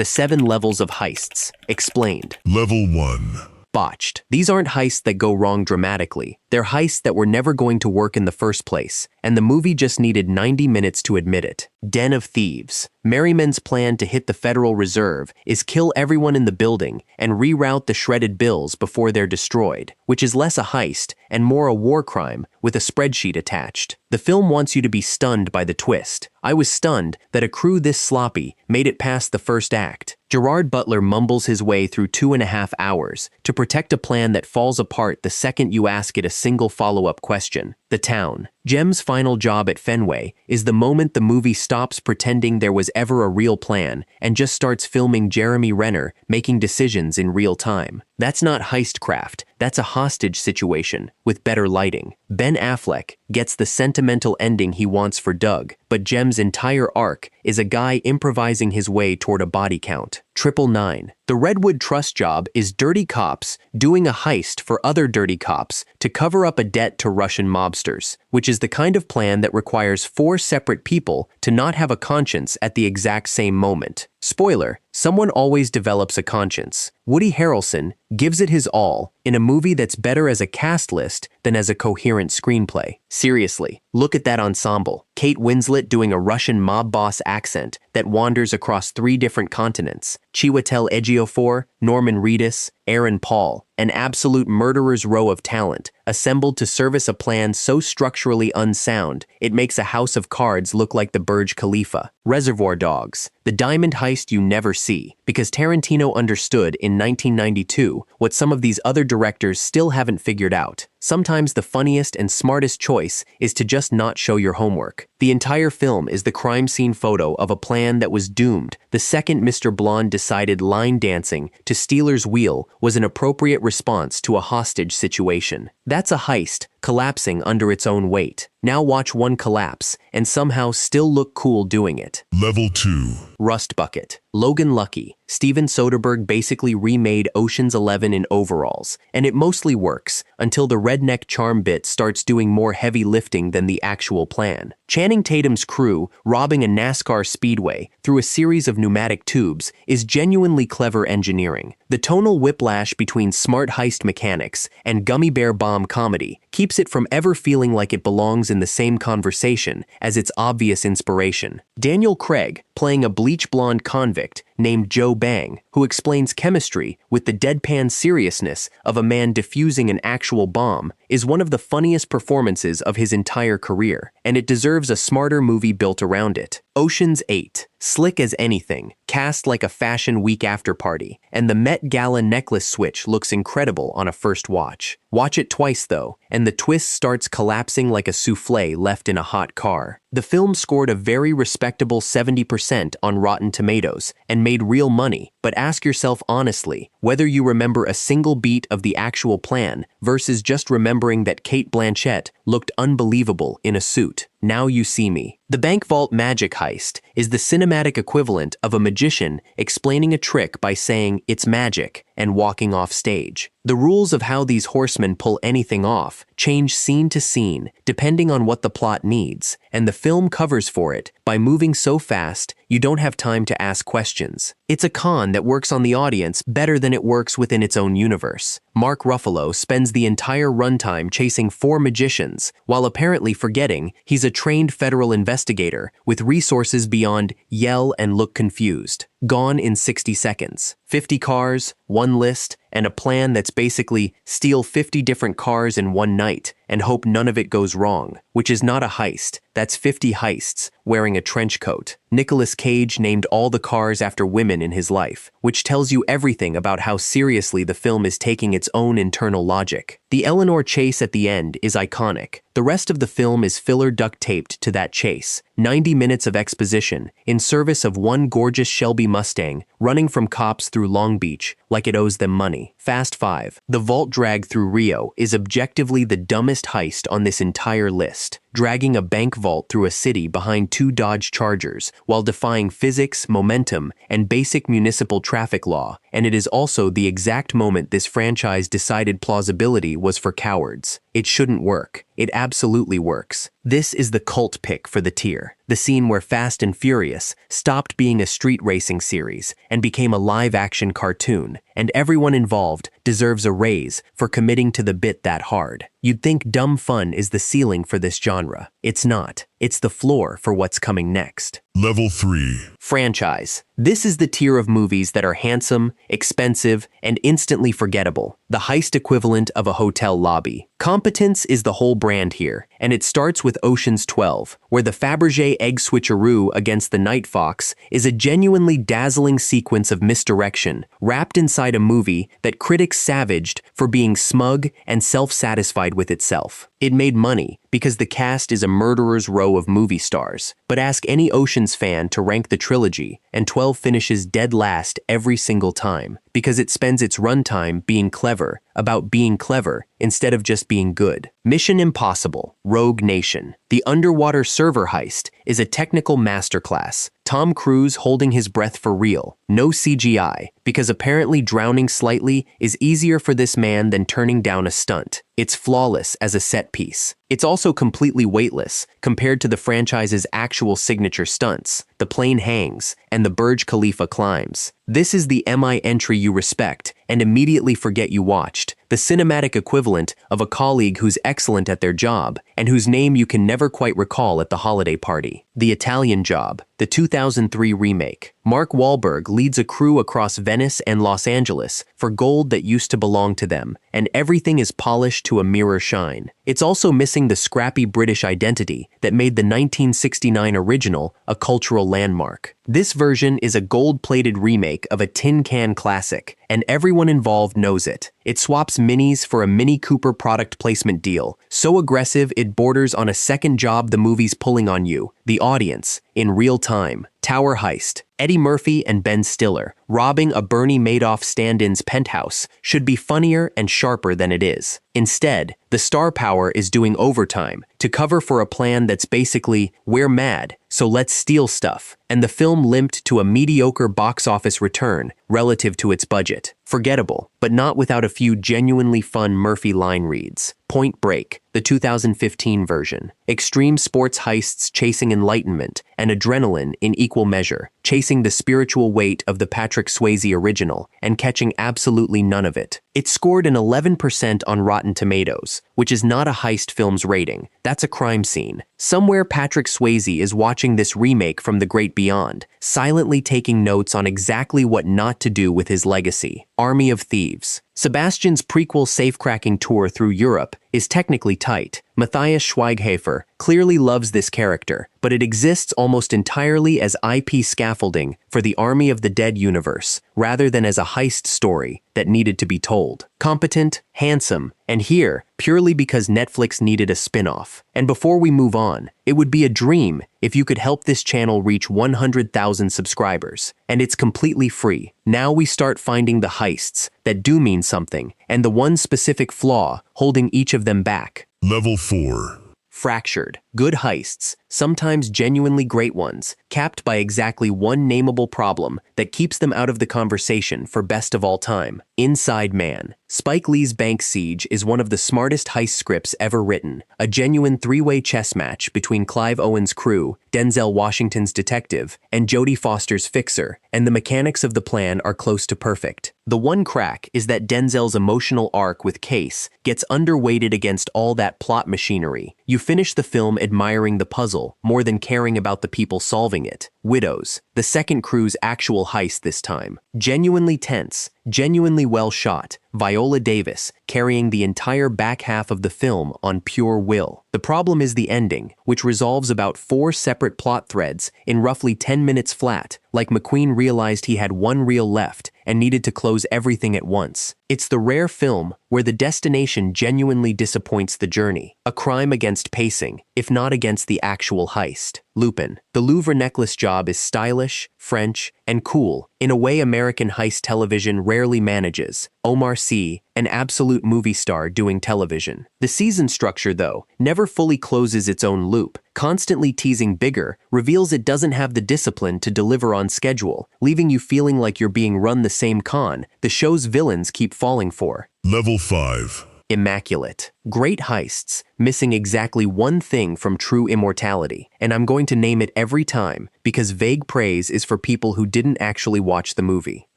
The 7 levels of heists. Explained. Level 1. Botched. These aren't heists that go wrong dramatically. They're heists that were never going to work in the first place, and the movie just needed 90 minutes to admit it. Den of Thieves. Merriman's plan to hit the Federal Reserve is kill everyone in the building and reroute the shredded bills before they're destroyed, which is less a heist and more a war crime with a spreadsheet attached. The film wants you to be stunned by the twist. I was stunned that a crew this sloppy made it past the first act. Gerard Butler mumbles his way through 2.5 hours to protect a plan that falls apart the second you ask it a single follow-up question. The town. Jem's final job at Fenway is the moment the movie stops pretending there was ever a real plan and just starts filming Jeremy Renner making decisions in real time. That's not heistcraft, that's a hostage situation with better lighting. Ben Affleck gets the sentimental ending he wants for Doug, but Jem's entire arc is a guy improvising his way toward a body count. 999. The Redwood Trust job is dirty cops doing a heist for other dirty cops to cover up a debt to Russian mobsters, which is the kind of plan that requires 4 separate people to not have a conscience at the exact same moment. Spoiler, someone always develops a conscience. Woody Harrelson gives it his all in a movie that's better as a cast list than as a coherent screenplay. Seriously, look at that ensemble. Kate Winslet doing a Russian mob boss accent that wanders across 3 different continents. Chiwetel Ejiofor, Norman Reedus, Aaron Paul, an absolute murderer's row of talent, assembled to service a plan so structurally unsound, it makes a house of cards look like the Burj Khalifa. Reservoir Dogs, the diamond heist you never see, because Tarantino understood in 1992 what some of these other directors still haven't figured out. Sometimes the funniest and smartest choice is to just not show your homework. The entire film is the crime scene photo of a plan that was doomed the second Mr. Blonde decided line dancing to Stealers Wheel was an appropriate response to a hostage situation. That's a heist collapsing under its own weight. Now watch one collapse and somehow still look cool doing it. Level 2. Rust Bucket. Logan Lucky. Steven Soderbergh basically remade Ocean's 11 in overalls, and it mostly works until the redneck charm bit starts doing more heavy lifting than the actual plan. Channing Tatum's crew robbing a NASCAR speedway through a series of pneumatic tubes is genuinely clever engineering. The tonal whiplash between smart heist mechanics and gummy bear bomb comedy keeps it from ever feeling like it belongs in the same conversation as its obvious inspiration. Daniel Craig, playing a bleach blonde convict named Joe Bang, who explains chemistry with the deadpan seriousness of a man defusing an actual bomb, is one of the funniest performances of his entire career, and it deserves a smarter movie built around it. Ocean's 8. Slick as anything, cast like a fashion week after party, and the Met Gala necklace switch looks incredible on a first watch. Watch it twice though, and the twist starts collapsing like a souffle left in a hot car. The film scored a very respectable 70% on Rotten Tomatoes and made real money, but ask yourself honestly whether you remember a single beat of the actual plan versus just remembering that Cate Blanchett looked unbelievable in a suit. Now you see me. The bank vault magic heist is the cinematic equivalent of a magician explaining a trick by saying it's magic and walking off stage. The rules of how these horsemen pull anything off change scene to scene depending on what the plot needs, and the film covers for it by moving so fast you don't have time to ask questions. It's a con that works on the audience better than it works within its own universe. Mark Ruffalo spends the entire runtime chasing 4 magicians, while apparently forgetting he's a trained federal investigator with resources beyond yell and look confused. Gone in 60 seconds. 50 cars, 1 list, and a plan that's basically steal 50 different cars in one night and hope none of it goes wrong, which is not a heist. That's 50 heists wearing a trench coat. Nicolas Cage named all the cars after women in his life, which tells you everything about how seriously the film is taking its own internal logic. The Eleanor chase at the end is iconic. The rest of the film is filler duct-taped to that chase. 90 minutes of exposition in service of one gorgeous Shelby Mustang running from cops through Long Beach like it owes them money. Fast 5. The vault drag through Rio is objectively the dumbest heist on this entire list. Dragging a bank vault through a city behind 2 Dodge Chargers while defying physics, momentum, and basic municipal traffic law, and it is also the exact moment this franchise decided plausibility was for cowards. It shouldn't work. It absolutely works. This is the cult pick for the tier. the scene where Fast and Furious stopped being a street racing series and became a live-action cartoon, and everyone involved deserves a raise for committing to the bit that hard. You'd think dumb fun is the ceiling for this genre. It's not. It's the floor for what's coming next. Level 3. Franchise. This is the tier of movies that are handsome, expensive, and instantly forgettable. The heist equivalent of a hotel lobby. Competence is the whole brand here, and it starts with Ocean's 12, where the Fabergé egg switcheroo against the Night Fox is a genuinely dazzling sequence of misdirection, wrapped inside a movie that critics savaged for being smug and self-satisfied with itself. It made money because the cast is a murderer's row of movie stars, but ask any Ocean's fan to rank the trilogy, and 12 finishes dead last every single time, because it spends its runtime being clever about being clever instead of just being good. Mission Impossible, Rogue Nation. The underwater server heist is a technical masterclass. Tom Cruise holding his breath for real. No CGI, because apparently drowning slightly is easier for this man than turning down a stunt. It's flawless as a set piece. It's also completely weightless compared to the franchise's actual signature stunts. The plane hangs, and the Burj Khalifa climbs. This is the MI entry you respect and immediately forget you watched. The cinematic equivalent of a colleague who's excellent at their job and whose name you can never quite recall at the holiday party. The Italian Job, the 2003 remake. Mark Wahlberg leads a crew across Venice and Los Angeles for gold that used to belong to them, and everything is polished to a mirror shine. It's also missing the scrappy British identity that made the 1969 original a cultural landmark. This version is a gold-plated remake of a tin can classic, and everyone involved knows it. It swaps minis for a Mini Cooper product placement deal, so aggressive it borders on a second job the movie's pulling on you, the audience, in real time. Tower Heist. Eddie Murphy and Ben Stiller robbing a Bernie Madoff stand-in's penthouse should be funnier and sharper than it is. Instead, the star power is doing overtime to cover for a plan that's basically, we're mad, so let's steal stuff, and the film limped to a mediocre box office return relative to its budget. Forgettable, but not without a few genuinely fun Murphy line reads. Point Break, the 2015 version. Extreme sports heists chasing enlightenment and adrenaline in equal measure, chasing the spiritual weight of the Patrick Swayze original and catching absolutely none of it. It scored an 11% on Rotten Tomatoes, which is not a heist film's rating. That's a crime scene. Somewhere Patrick Swayze is watching this remake from the great beyond, silently taking notes on exactly what not to do with his legacy. Army of Thieves. Sebastian's prequel safecracking tour through Europe is technically tight. Matthias Schweighöfer clearly loves this character, but it exists almost entirely as IP scaffolding for the Army of the Dead universe, rather than as a heist story that needed to be told. Competent, handsome, and here, purely because Netflix needed a spin-off. And before we move on, it would be a dream if you could help this channel reach 100,000 subscribers, and it's completely free. Now we start finding the heists that do mean something, and the one specific flaw holding each of them back. Level 4. Fractured. Good heists, sometimes genuinely great ones, capped by exactly one nameable problem that keeps them out of the conversation for best of all time. Inside Man. Spike Lee's Bank Siege is one of the smartest heist scripts ever written, a genuine three-way chess match between Clive Owen's crew, Denzel Washington's detective, and Jodie Foster's fixer, and the mechanics of the plan are close to perfect. The one crack is that Denzel's emotional arc with Case gets underweighted against all that plot machinery. You finish the film admiring the puzzle more than caring about the people solving it. Widows, the second crew's actual heist this time. Genuinely tense, genuinely well shot. Viola Davis carrying the entire back half of the film on pure will. The problem is the ending, which resolves about 4 separate plot threads in roughly 10 minutes flat, like McQueen realized he had one reel left and needed to close everything at once. It's the rare film where the destination genuinely disappoints the journey, a crime against pacing, if not against the actual heist. Lupin. The Louvre necklace job is stylish, French, and cool, in a way American heist television rarely manages. Omar Sy, an absolute movie star doing television. The season structure, though, never fully closes its own loop. Constantly teasing bigger reveals it doesn't have the discipline to deliver on schedule, leaving you feeling like you're being run the same con the show's villains keep falling for. Level 5. Immaculate. Great heists, missing exactly one thing from true immortality, and I'm going to name it every time because vague praise is for people who didn't actually watch the movie.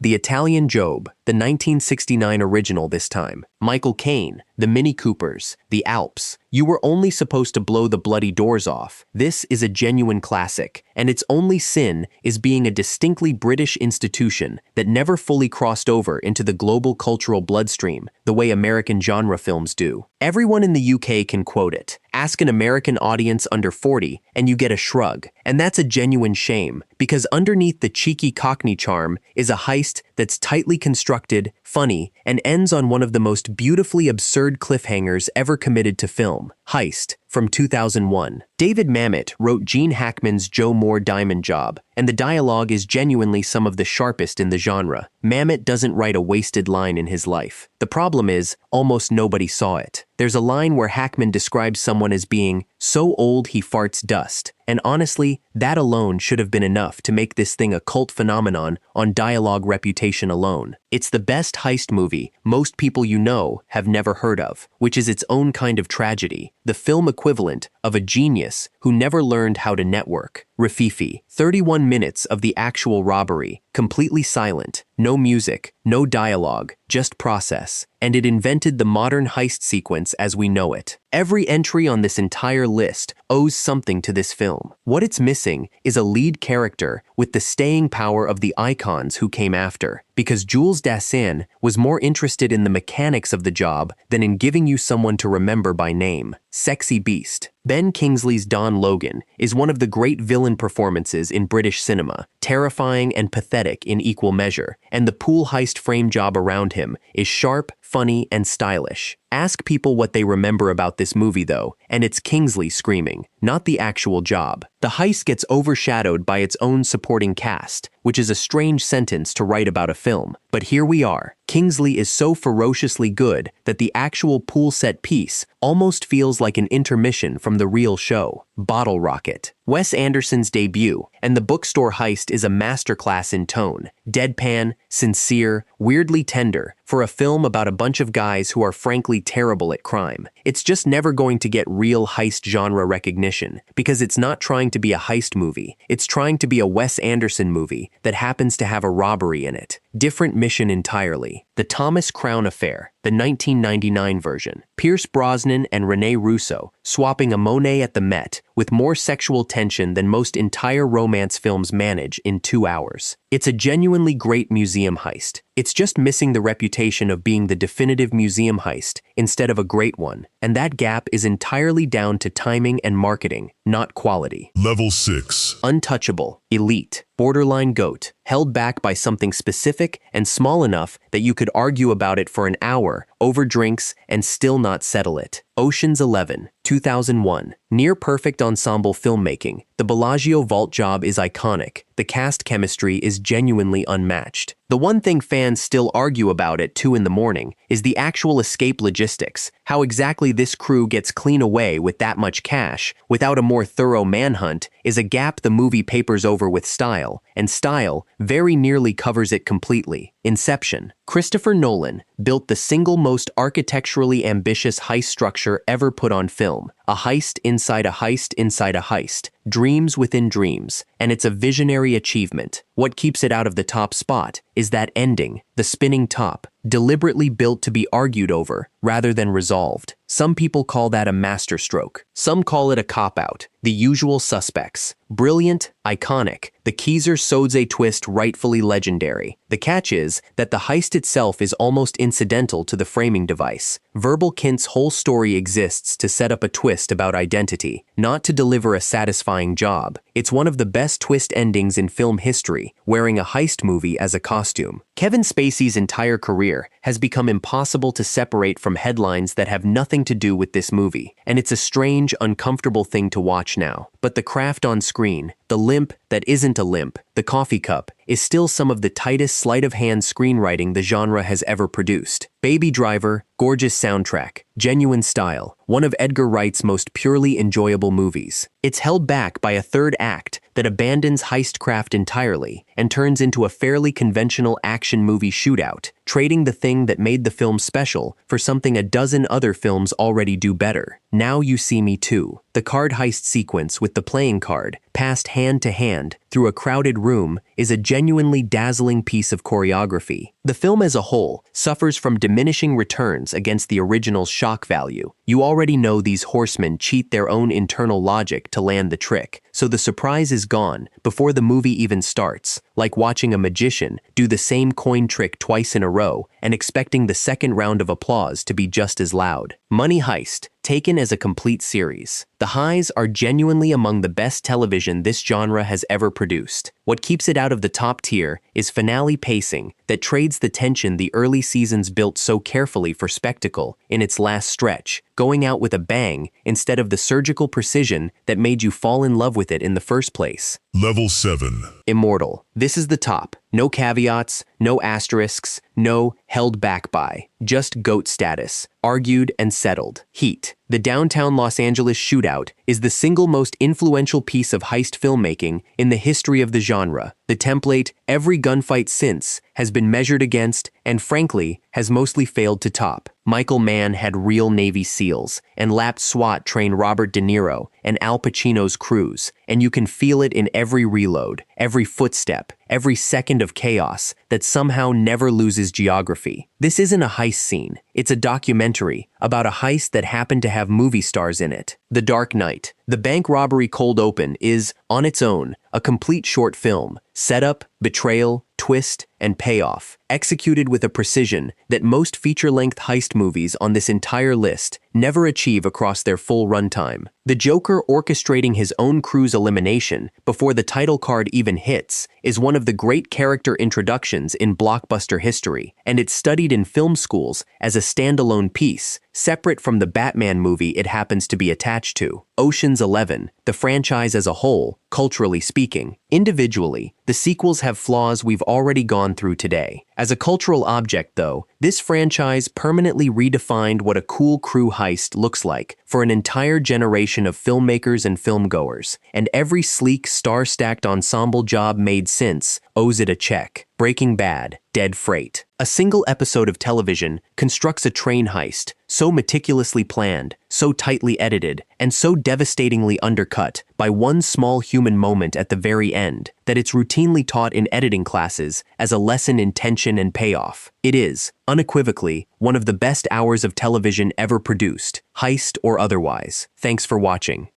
The Italian Job, the 1969 original this time. Michael Caine, the Mini Coopers, the Alps. You were only supposed to blow the bloody doors off. This is a genuine classic, and its only sin is being a distinctly British institution that never fully crossed over into the global cultural bloodstream the way American genre films do. Everyone in the UK can quote it. Ask an American audience under 40 and you get a shrug. And that's a genuine shame, because underneath the cheeky Cockney charm is a heist that's tightly constructed, funny, and ends on one of the most beautifully absurd cliffhangers ever committed to film. Heist, from 2001. David Mamet wrote Gene Hackman's Joe Moore Diamond Job, and the dialogue is genuinely some of the sharpest in the genre. Mamet doesn't write a wasted line in his life. The problem is, almost nobody saw it. There's a line where Hackman describes someone as being so old he farts dust, and honestly, that alone should have been enough to make this thing a cult phenomenon on dialogue reputation alone. It's the best heist movie most people you know have never heard of, which is its own kind of tragedy, the film equivalent of a genius who never learned how to network. Rififi, 31 minutes of the actual robbery, completely silent, no music, no dialogue, just process, and it invented the modern heist sequence as we know it. Every entry on this entire list owes something to this film. What it's missing is a lead character with the staying power of the icons who came after, because Jules Dassin was more interested in the mechanics of the job than in giving you someone to remember by name. Sexy Beast. Ben Kingsley's Don Logan is one of the great villain performances in British cinema, terrifying and pathetic in equal measure, and the pool heist frame job around him is sharp, funny, and stylish. Ask people what they remember about this movie though, and it's Kingsley screaming, not the actual job. The heist gets overshadowed by its own supporting cast, which is a strange sentence to write about a film, but here we are. Kingsley is so ferociously good that the actual pool set piece almost feels like an intermission from the real show. Bottle Rocket. Wes Anderson's debut, and the bookstore heist is a masterclass in tone, deadpan, sincere, weirdly tender, for a film about a bunch of guys who are frankly terrible at crime. It's just never going to get real heist genre recognition, because it's not trying to be a heist movie, it's trying to be a Wes Anderson movie that happens to have a robbery in it. Different mission entirely. The Thomas Crown Affair, the 1999 version. Pierce Brosnan and Rene Russo swapping a Monet at the Met with more sexual tension than most entire romance films manage in 2 hours. It's a genuinely great museum heist. It's just missing the reputation of being the definitive museum heist instead of a great one, and that gap is entirely down to timing and marketing, not quality. Level 6. Untouchable, elite, borderline GOAT, held back by something specific and small enough that you could argue about it for an hour, over drinks, and still not settle it. Ocean's 11, 2001. Near-perfect ensemble filmmaking. The Bellagio vault job is iconic. The cast chemistry is genuinely unmatched. The one thing fans still argue about at 2 in the morning is the actual escape logistics, how exactly this crew gets clean away with that much cash without a more thorough manhunt is a gap the movie papers over with style, and style very nearly covers it completely. Inception. Christopher Nolan built the single most architecturally ambitious heist structure ever put on film. A heist inside a heist inside a heist. Dreams within dreams. And it's a visionary achievement. What keeps it out of the top spot is that ending, the spinning top, deliberately built to be argued over rather than resolved. Some people call that a masterstroke. Some call it a cop-out. The usual suspects. Brilliant, iconic. The Keyser Söze twist rightfully legendary. The catch is that the heist itself is almost incidental to the framing device. Verbal Kint's whole story exists to set up a twist about identity, not to deliver a satisfying job. It's one of the best twist endings in film history, wearing a heist movie as a costume. Kevin Spacey's entire career has become impossible to separate from headlines that have nothing to do with this movie, and it's a strange, uncomfortable thing to watch now. But the craft on screen, the limp that isn't a limp, The Coffee Cup, is still some of the tightest sleight-of-hand screenwriting the genre has ever produced. Baby Driver, gorgeous soundtrack, genuine style, one of Edgar Wright's most purely enjoyable movies. It's held back by a third act that abandons heistcraft entirely and turns into a fairly conventional action movie shootout, trading the thing that made the film special for something a dozen other films already do better. Now You See Me Too. The card heist sequence with the playing card, passed hand to hand through a crowded room, is a genuinely dazzling piece of choreography. The film as a whole suffers from diminishing returns against the original's shock value. You already know these horsemen cheat their own internal logic to land the trick, so the surprise is gone before the movie even starts, like watching a magician do the same coin trick twice in a row and expecting the second round of applause to be just as loud. Money Heist, taken as a complete series. The highs are genuinely among the best television this genre has ever produced. What keeps it out of the top tier is finale pacing that trades the tension the early seasons built so carefully for spectacle in its last stretch, going out with a bang instead of the surgical precision that made you fall in love with it in the first place. Level 7. Immortal. This is the top. No caveats, no asterisks, no held back by. Just GOAT status. Argued and settled. Heat. The downtown Los Angeles shootout is the single most influential piece of heist filmmaking in the history of the genre. The template every gunfight since has been measured against and, frankly, has mostly failed to top. Michael Mann had real Navy SEALs, and lapped SWAT trained Robert De Niro and Al Pacino's crews, and you can feel it in every reload, every footstep, every second of chaos that somehow never loses geography. This isn't a heist scene, it's a documentary about a heist that happened to have movie stars in it. The Dark Knight. The bank robbery cold open is, on its own, a complete short film. Setup, betrayal, twist, and payoff, executed with a precision that most feature-length heist movies on this entire list never achieve across their full runtime. The Joker orchestrating his own crew's elimination before the title card even hits is one of the great character introductions in blockbuster history, and it's studied in film schools as a standalone piece, separate from the Batman movie it happens to be attached to. Ocean's 11, the franchise as a whole, culturally speaking. Individually, the sequels have flaws we've already gone through today. As a cultural object, though, this franchise permanently redefined what a cool crew heist looks like for an entire generation of filmmakers and filmgoers, and every sleek, star-stacked ensemble job made since owes it a check. Breaking Bad, Dead Freight. A single episode of television constructs a train heist, so meticulously planned, so tightly edited, and so devastatingly undercut by one small human moment at the very end that it's routinely taught in editing classes as a lesson in tension and payoff. It is, unequivocally, one of the best hours of television ever produced, heist or otherwise. Thanks for watching.